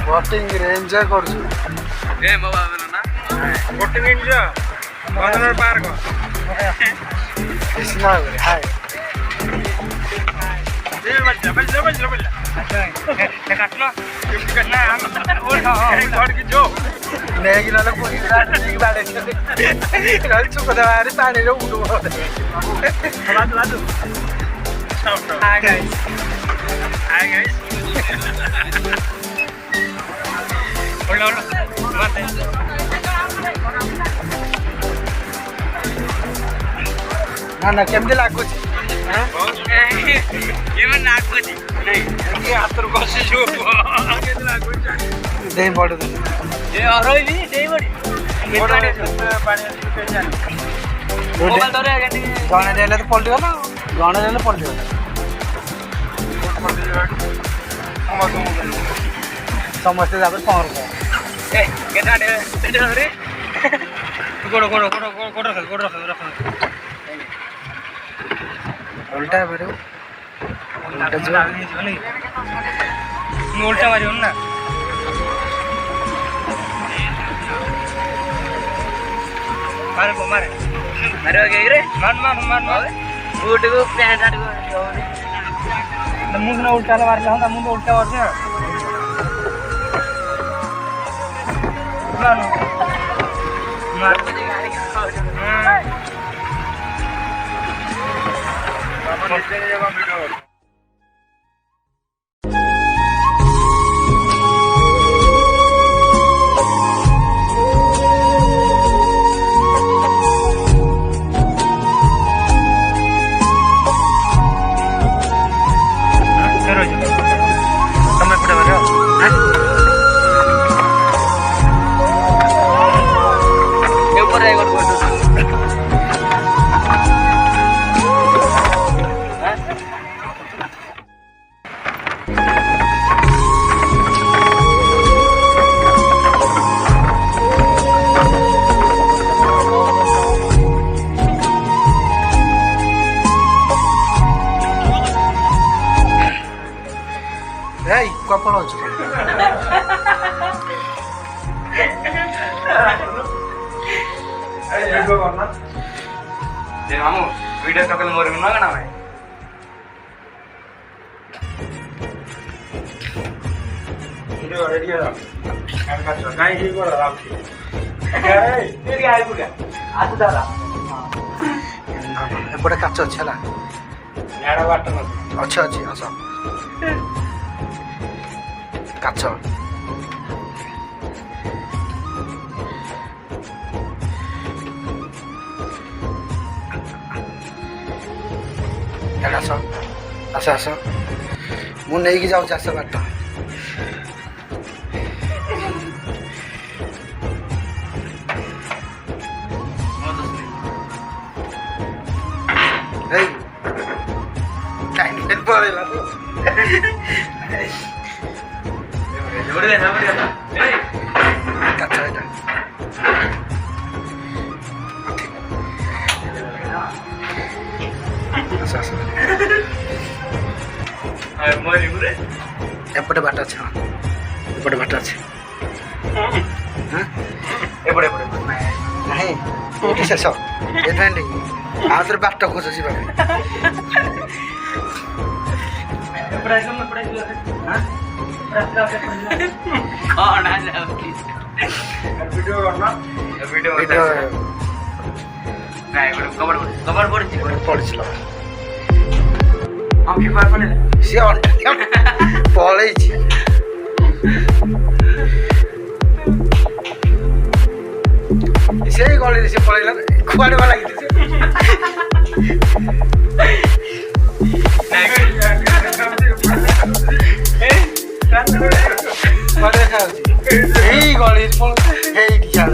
boating enjoy गर्छु ए म बाबुले न बोटिंग एन्जॉय बन्दर पार्क कृष्णा हाय ए बच्चा बच्चा बच्चा बच्चा काटलो कितना हम और की जो नेगी नले पुरी नेगी बाडे नले चुको दबारे पानी रे उडु लादु लादु हाय गाइस होल्ड होल्ड ना केमती लागुଛି ये नागुଛି नहीं ये हातर बसी जो केमती लागुଛି देई बड दे ए अरइली देई बडी पानी पानी मोबाइल धरे गणे देले तो पलटी गला गणे देले पलटी गला समस्त जाबे पहर को ए केटा दे रे গোড় গোড় গোড় গোড় রাখো গোড় রাখো রাখো উল্টা মারো উল্টা জোর উল্টা মারিও না मारे को मारे मारे हो गए रे मान मान मान मान बूट को पैंट आट को मुंह ना उल्टा मार ले हम मुंह उल्टा मार दे मानो मार এই কপাল হচ্ছে मामू वीडियो तो कल मोर में ना भाई वीडियो रेडी है काय ही को राम तेरी आई बुगा आज दादा ଏପଟେ କାଚ ଅଛି ହେଲା याडा बाट न ଅଛି ଅଛି ଆସ କାଚ ଆସ ଆସ ଆସ ମୁଁ ନେଇକି ଯାଉଛି ଆସ ବାଟ ଏଇ ଟାଇମ୍ ପଳେଇଲା ତ जोड़ दे सब दे ए କାଚ ଏଇଟା ଆସ ଆସ मोरी गुरे ଏପଟେ ବାଟ ଅଛି ହଁ ଏପଟେ ବାଟ ଅଛି ହଁ एपड़े एपड़े ନାହିଁ ଏଠି ଶେଷ ଏଥିପାଇଁ ଟିକେ ଆଉ ଥରେ ବାଟ ଖୋଜ ଯିବା ପାଇଁ एपड़े सब एपड़े हां कौन आ जाओ वीडियो करना वीडियो ଭିଡ଼ିଓ नहीं कवर कवर पड़छ ପଡ଼ିছিল हम की बार पड़े ସିଏ ପଳେଇଛି ସେଇ ଗଳିରେ ସେ ପଳେଇଲା କୁଆଡ଼େ ଗଲା କି ସେ କୁଆଡ଼େ ଦେଖାଯାଉଛି ଏଇ ଗଳିରେ ହେଇଠି ଚାଲ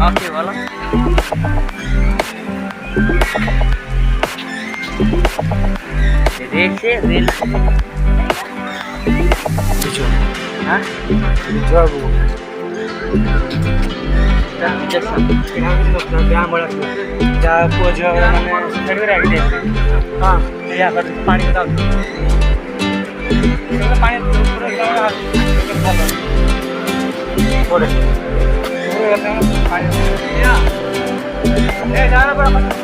ओके वाला रेल से हाँ ଯାବୁ ଗାଁ ବଳା ଯାହା ପୁଅ ଝିଅ ମାନେ ଖେଳିବରେ ଆଗି ହଁ ଏଇଆ ପାଣି ପାଣି ଭଲ ପାଣି